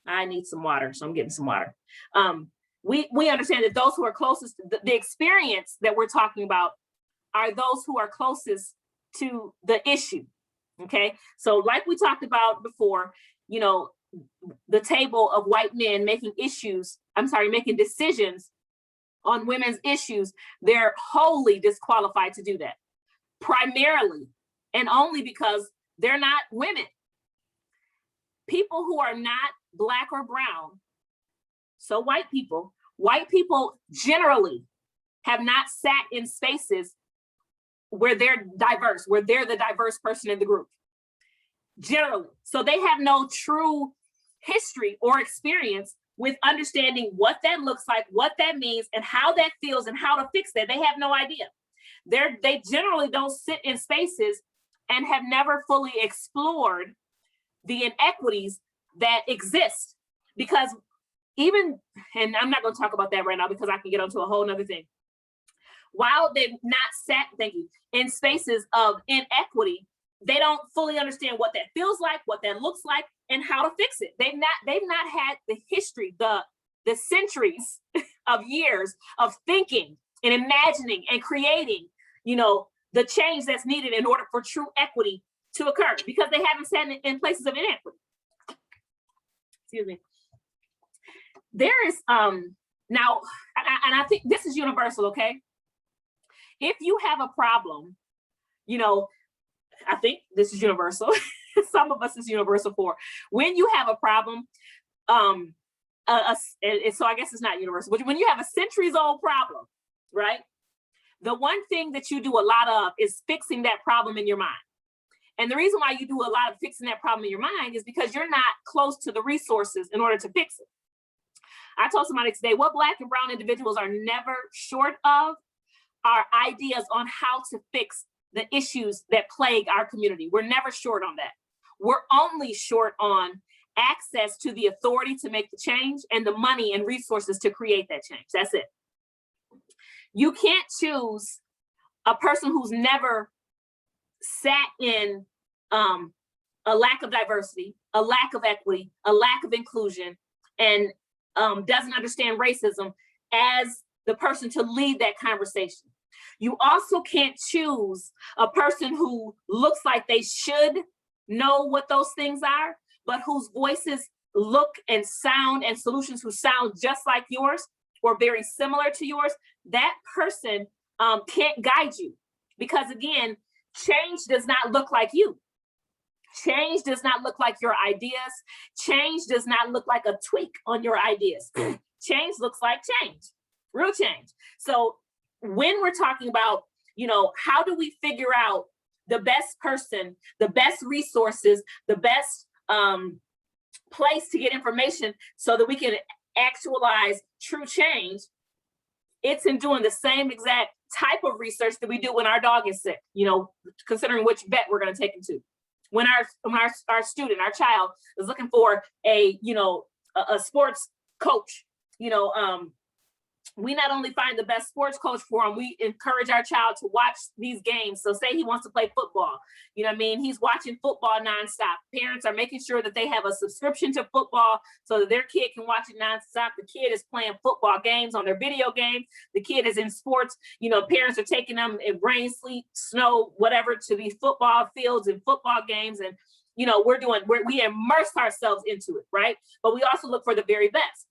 I need some water, so I'm getting some water. We understand that those who are closest, the experience that we're talking about are those who are closest to the issue, okay? So like we talked about before, the table of white men making decisions on women's issues, they're wholly disqualified to do that, primarily and only because they're not women. People who are not Black or brown, so white people generally have not sat in spaces where they're diverse, where they're the diverse person in the group, generally. So they have no true history or experience with understanding what that looks like, what that means, and how that feels, and how to fix that. They have no idea. They generally don't sit in spaces and have never fully explored the inequities that exist. Because even, and I'm not going to talk about that right now because I can get onto a whole nother thing. While they've not sat, in spaces of inequity, they don't fully understand what that feels like, what that looks like, and how to fix it. They've not had the history, the centuries of years of thinking and imagining and creating, the change that's needed in order for true equity to occur because they haven't sat in places of inequity. Excuse me. There is, now, and I think this is universal, okay? If you have a problem, you know, I think this is universal. Some of us is universal for when you have a problem, so I guess it's not universal, but when you have a centuries-old problem, right? The one thing that you do a lot of is fixing that problem in your mind. And the reason why you do a lot of fixing that problem in your mind is because you're not close to the resources in order to fix it. I told somebody today, what Black and brown individuals are never short of are ideas on how to fix the issues that plague our community. We're never short on that. We're only short on access to the authority to make the change and the money and resources to create that change. That's it. You can't choose a person who's never sat in a lack of diversity, a lack of equity, a lack of inclusion, and doesn't understand racism as the person to lead that conversation. You also can't choose a person who looks like they should know what those things are, but whose voices look and sound and solutions who sound just like yours or very similar to yours. That person can't guide you because, again, change does not look like you. Change does not look like your ideas. Change does not look like a tweak on your ideas. Change looks like change, real change. So when we're talking about, you know, how do we figure out the best person, the best resources, the best place to get information so that we can actualize true change, it's in doing the same exact type of research that we do when our dog is sick, you know, considering which vet we're going to take him to. When our student, our child is looking for a, you know, a sports coach, you know, we not only find the best sports coach for him, we encourage our child to watch these games. So say he wants to play football, you know what I mean? He's watching football nonstop. Parents are making sure that they have a subscription to football so that their kid can watch it nonstop. The kid is playing football games on their video games. The kid is in sports. You know, parents are taking them in rain, sleet, snow, whatever, to these football fields and football games. And, you know, we immerse ourselves into it, right? But we also look for the very best.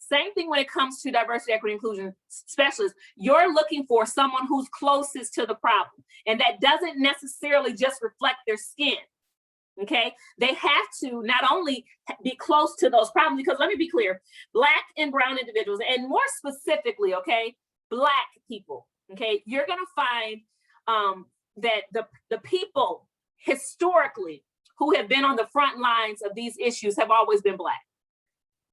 Same thing when it comes to diversity, equity, inclusion specialists. You're looking for someone who's closest to the problem. And that doesn't necessarily just reflect their skin, okay? They have to not only be close to those problems, because let me be clear, Black and brown individuals, and more specifically, okay, Black people, okay? You're gonna find that the people historically who have been on the front lines of these issues have always been Black.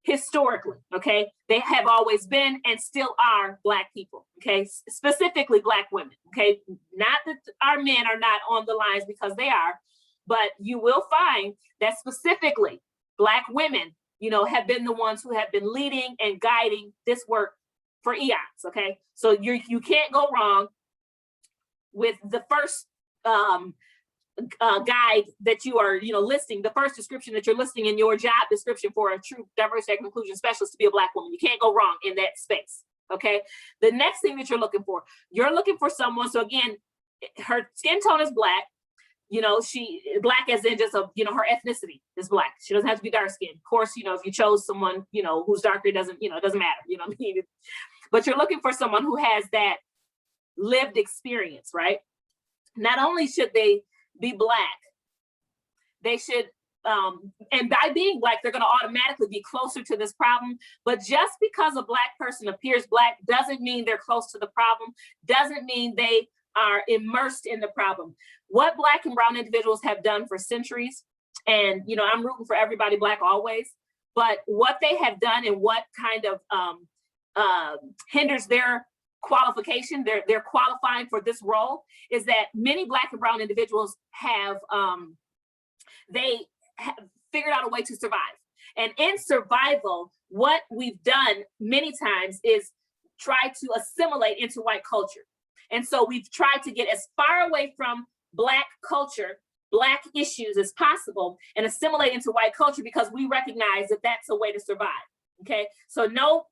Historically, okay, they have always been and still are Black people, okay, specifically Black women, okay, not that our men are not on the lines, because they are, but you will find that specifically Black women, you know, have been the ones who have been leading and guiding this work for eons, okay? So you can't go wrong with the first guide that you are, you know, listing, the first description that you're listing in your job description for a true diversity and inclusion specialist to be a Black woman. You can't go wrong in that space, okay? The next thing that you're looking for someone, so again, her skin tone is Black, you know, she Black as in just, you know, her ethnicity is Black. She doesn't have to be dark skinned. Of course, you know, if you chose someone, you know, who's darker, it doesn't matter, you know what I mean? But you're looking for someone who has that lived experience, right? Not only should they be Black, they should, and by being Black, they're going to automatically be closer to this problem. But just because a Black person appears Black doesn't mean they're close to the problem, doesn't mean they are immersed in the problem. What Black and brown individuals have done for centuries, and, you know, I'm rooting for everybody Black always, but what they have done and what kind of hinders their qualification, they're qualifying for this role, is that many Black and brown individuals have figured out a way to survive. And in survival, what we've done many times is try to assimilate into white culture. And so we've tried to get as far away from Black culture, Black issues as possible, and assimilate into white culture, because we recognize that that's a way to survive. Okay, so no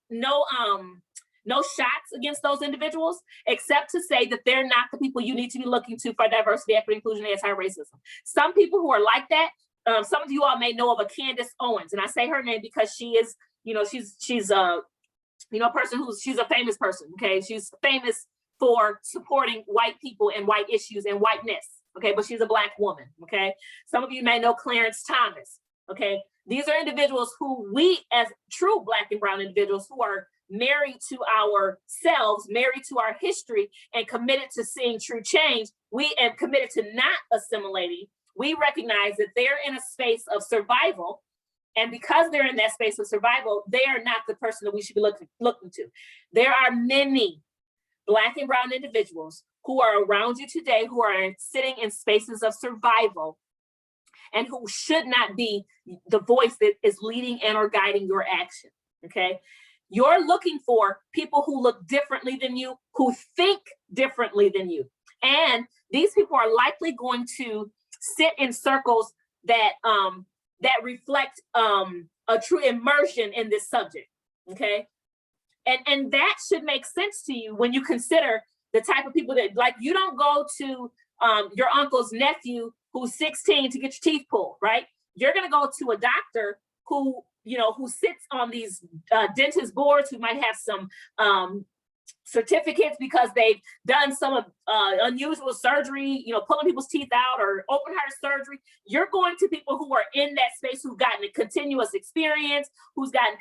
no shots against those individuals, except to say that they're not the people you need to be looking to for diversity, equity, inclusion, anti-racism. Some people who are like that, some of you all may know of a Candace Owens, and I say her name because she is, she's a person she's a famous person, okay? She's famous for supporting white people and white issues and whiteness, okay? But she's a Black woman, okay? Some of you may know Clarence Thomas, okay? These are individuals who we, as true Black and brown individuals, who are married to ourselves, married to our history, and committed to seeing true change, we and committed to not assimilating. We recognize that they're in a space of survival, and because they're in that space of survival, they are not the person that we should be looking to. There are many Black and brown individuals who are around you today who are sitting in spaces of survival and who should not be the voice that is leading and or guiding your action, okay? You're looking for people who look differently than you, who think differently than you. And these people are likely going to sit in circles that reflect a true immersion in this subject, okay? And that should make sense to you when you consider the type of people that, like, you don't go to your uncle's nephew who's 16 to get your teeth pulled, right? You're gonna go to a doctor who sits on these dentist boards, who might have some certificates because they've done some unusual surgery, pulling people's teeth out or open heart surgery. You're going to people who are in that space, who've gotten a continuous experience, who's gotten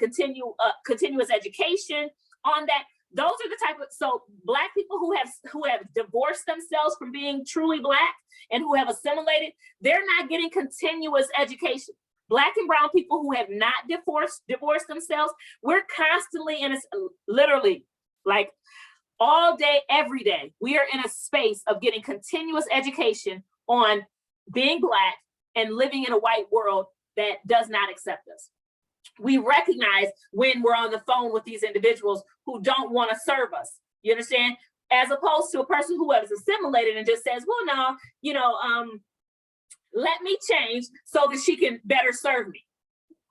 continuous education on that. Those are the type of, so Black people who have divorced themselves from being truly Black and who have assimilated, they're not getting continuous education. Black and brown people who have not divorced themselves, we're constantly in literally, like, all day, every day, we are in a space of getting continuous education on being Black and living in a white world that does not accept us. We recognize when we're on the phone with these individuals who don't want to serve us, you understand? As opposed to a person who has assimilated and just says, well, no, let me change so that she can better serve me.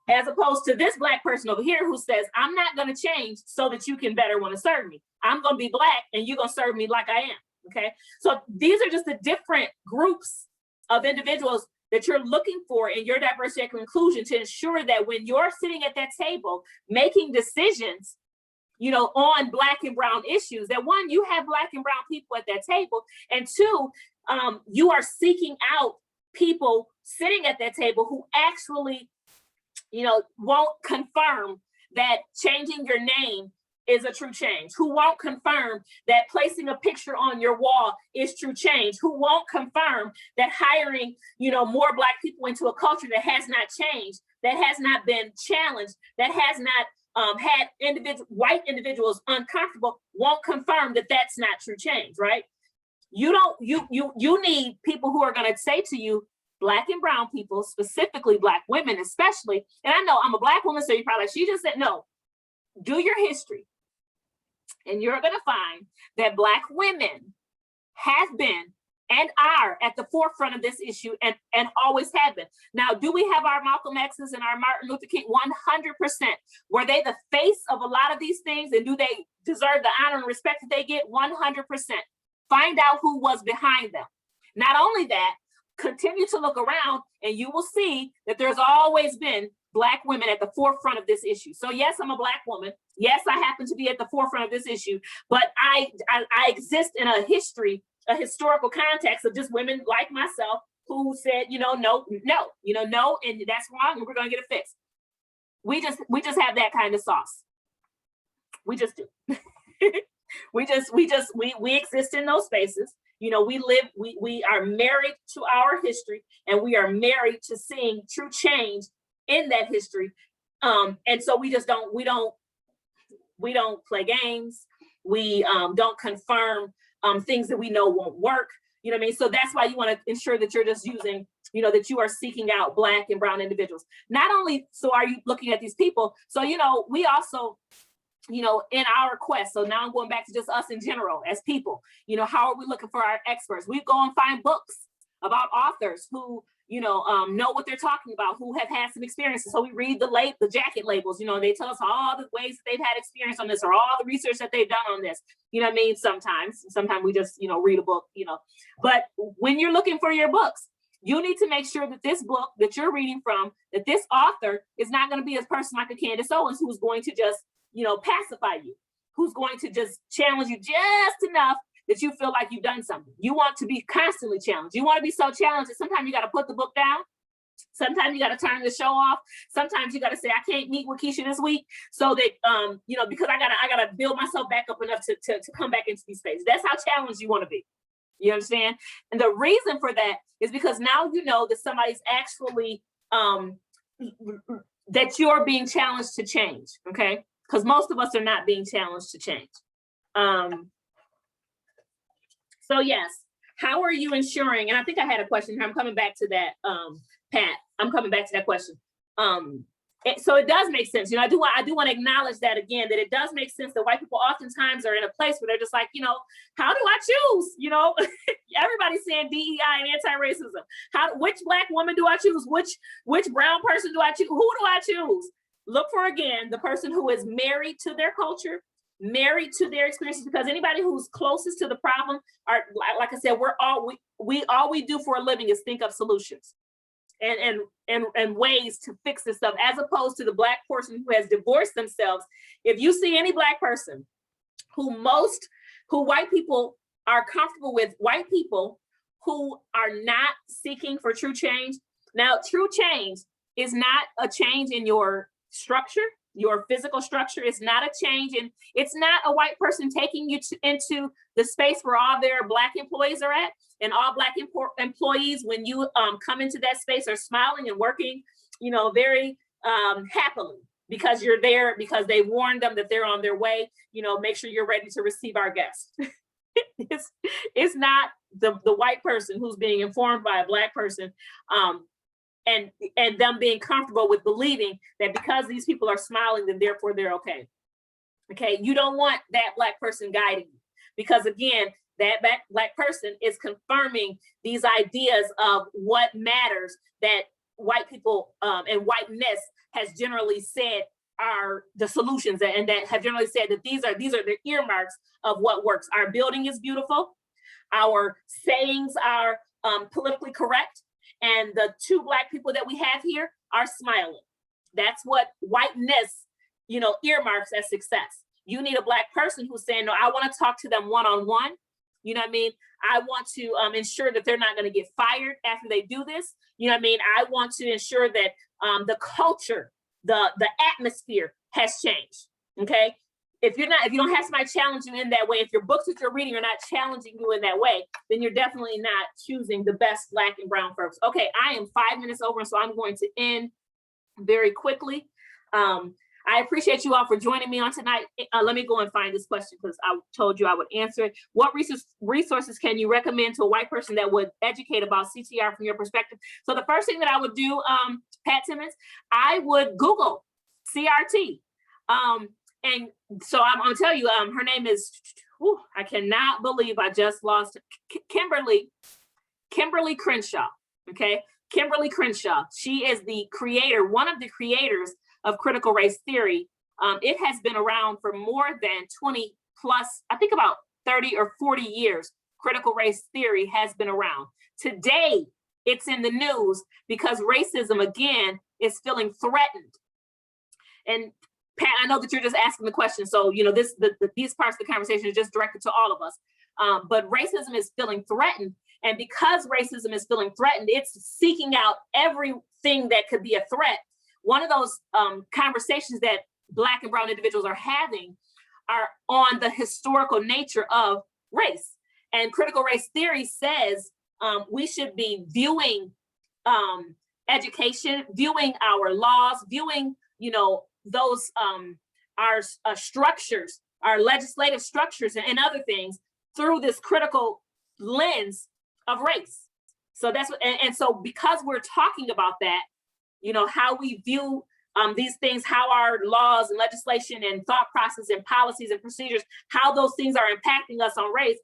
As opposed to this Black person over here who says, I'm not going to change so that you can better want to serve me. I'm going to be Black and you're going to serve me like I am, okay? So these are just the different groups of individuals that you're looking for in your diversity, equity, inclusion to ensure that when you're sitting at that table making decisions, on Black and brown issues, that one, you have Black and brown people at that table, and two, you are seeking out people sitting at that table who actually won't confirm that changing your name is a true change, who won't confirm that placing a picture on your wall is true change, who won't confirm that hiring, more Black people into a culture that has not changed, that has not been challenged, that has not had white individuals uncomfortable, won't confirm that that's not true change, right? You need people who are going to say to you, Black and brown people, specifically Black women especially, and I know I'm a Black woman, so you're probably like, she just said no, do your history. And you're going to find that Black women have been and are at the forefront of this issue and always have been. Now, do we have our Malcolm X's and our Martin Luther King? 100%. Were they the face of a lot of these things, and do they deserve the honor and respect that they get? 100%. Find out who was behind them. Not only that, continue to look around and you will see that there's always been Black women at the forefront of this issue. So yes, I'm a Black woman. Yes, I happen to be at the forefront of this issue, but I exist in a historical context of just women like myself who said, no, and that's wrong, and we're gonna get it fixed. We just have that kind of sauce. We just do. we exist in those spaces. We are married to our history, and we are married to seeing true change in that history. And so we don't play games. We don't confirm things that we know won't work. You know what I mean? So that's why you want to ensure that you're just using, that you are seeking out Black and brown individuals. Not only so are you looking at these people, so, we also, in our quest, so now I'm going back to just us in general as people, how are we looking for our experts? We go and find books about authors who know what they're talking about, who have had some experiences. So we read the jacket labels, they tell us all the ways that they've had experience on this or all the research that they've done on this. You know what I mean? Sometimes we just, read a book, but when you're looking for your books, you need to make sure that this book that you're reading from, that this author is not going to be a person like a Candace Owens who's going to just, pacify you, who's going to just challenge you just enough that you feel like you've done something. You want to be constantly challenged. You want to be so challenged that sometimes you got to put the book down. Sometimes you got to turn the show off. Sometimes you got to say, I can't meet with Keisha this week. So that, because I gotta build myself back up enough to come back into these spaces. That's how challenged you want to be. You understand? And the reason for that is because now you know that somebody's actually, that you're being challenged to change, okay? Because most of us are not being challenged to change. So yes, how are you ensuring, and I think I had a question here, I'm coming back to that, Pat, I'm coming back to that question. So it does make sense. I do want to acknowledge that again, that it does make sense that white people oftentimes are in a place where they're just like, how do I choose? Everybody's saying DEI and anti-racism. Which Black woman do I choose? Which brown person do I choose? Who do I choose? Look for, again, the person who is married to their culture, married to their experiences, because anybody who's closest to the problem are, like I said, all we do for a living is think of solutions and ways to fix this stuff, as opposed to the Black person who has divorced themselves. If you see any Black person who white people are comfortable with, white people who are not seeking for true change. Now, true change is not a change in your structure, your physical structure. It's not a change in, it's not a white person taking you into the space where all their Black employees are at, and all Black employees, when you come into that space, are smiling and working, very happily, because you're there, because they warned them that they're on their way. Make sure you're ready to receive our guests. It's not the white person who's being informed by a Black person, and them being comfortable with believing that because these people are smiling, then therefore they're okay. Okay, you don't want that Black person guiding you, because again, that Black person is confirming these ideas of what matters, that white people and whiteness has generally said are the solutions, and that have generally said that these are the earmarks of what works. Our building is beautiful. Our sayings are politically correct. And the two Black people that we have here are smiling. That's what whiteness, earmarks as success. You need a Black person who's saying, no, I want to talk to them one-on-one. You know what I mean? I want to ensure that they're not going to get fired after they do this. You know what I mean? I want to ensure that the culture, the atmosphere has changed. Okay. If you don't have somebody challenge you in that way, if your books that you're reading are not challenging you in that way, then you're definitely not choosing the best Black and brown folks. Okay, I am 5 minutes over, so I'm going to end very quickly. I appreciate you all for joining me on tonight. Let me go and find this question, because I told you I would answer it. What resources can you recommend to a white person that would educate about CTR from your perspective? So the first thing that I would do, Pat Timmons, I would Google CRT. And so I'm gonna tell you, her name is, I cannot believe I just lost Kimberly Crenshaw, okay? Kimberly Crenshaw, she is the creator, one of the creators of critical race theory. It has been around for more than 20 plus, I think about 30 or 40 years, critical race theory has been around. Today, it's in the news because racism, again, is feeling threatened. And Pat, I know that you're just asking the question, so these parts of the conversation are just directed to all of us. But racism is feeling threatened, and because racism is feeling threatened, it's seeking out everything that could be a threat. One of those conversations that Black and brown individuals are having are on the historical nature of race. And critical race theory says we should be viewing education, viewing our laws, viewing those our structures, our legislative structures and other things through this critical lens of race. So that's what, and so because we're talking about that, how we view these things, how our laws and legislation and thought process and policies and procedures, how those things are impacting us on race,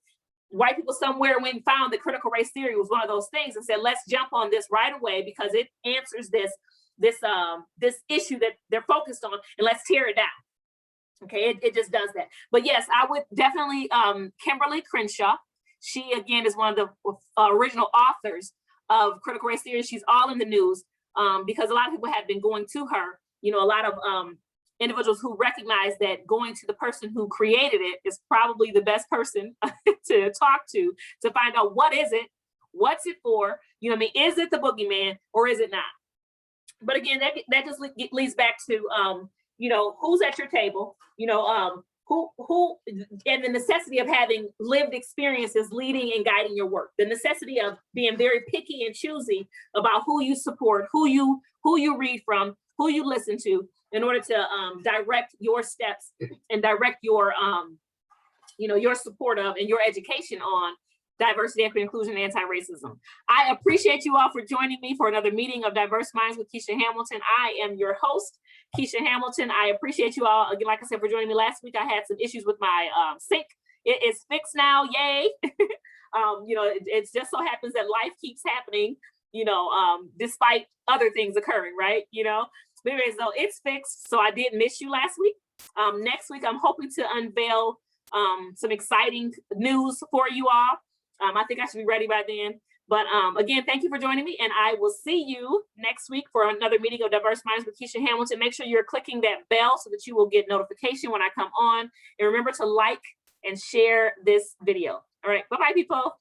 white people somewhere when found that critical race theory was one of those things and said, let's jump on this right away because it answers this issue that they're focused on, and let's tear it down. Okay, it just does that. But yes, I would definitely, Kimberly Crenshaw, she again is one of the original authors of critical race theory. She's all in the news because a lot of people have been going to her, you know, a lot of individuals who recognize that going to the person who created it is probably the best person to talk to find out what is it, what's it for, you know what I mean? Is it the boogeyman or is it not? But again, that just leads back to, you know, who's at your table, you know, who, and the necessity of having lived experiences leading and guiding your work, the necessity of being very picky and choosy about who you support, who you read from, who you listen to, in order to direct your steps and direct your, you know, your support of and your education on diversity, equity, inclusion, and anti-racism. I appreciate you all for joining me for another meeting of Diverse Minds with Keisha Hamilton. I am your host, Keisha Hamilton. I appreciate you all, again, like I said, for joining me. Last week, I had some issues with my sink. It is fixed now, yay. You know, it just so happens that life keeps happening, you know, despite other things occurring, right? You know, but anyways, so it's fixed. So I did miss you last week. Next week, I'm hoping to unveil some exciting news for you all. I think I should be ready by then. But again, thank you for joining me, and I will see you next week for another meeting of Diverse Minds with Keisha Hamilton. Make sure you're clicking that bell so that you will get notification when I come on. And remember to like and share this video. All right, bye-bye, people.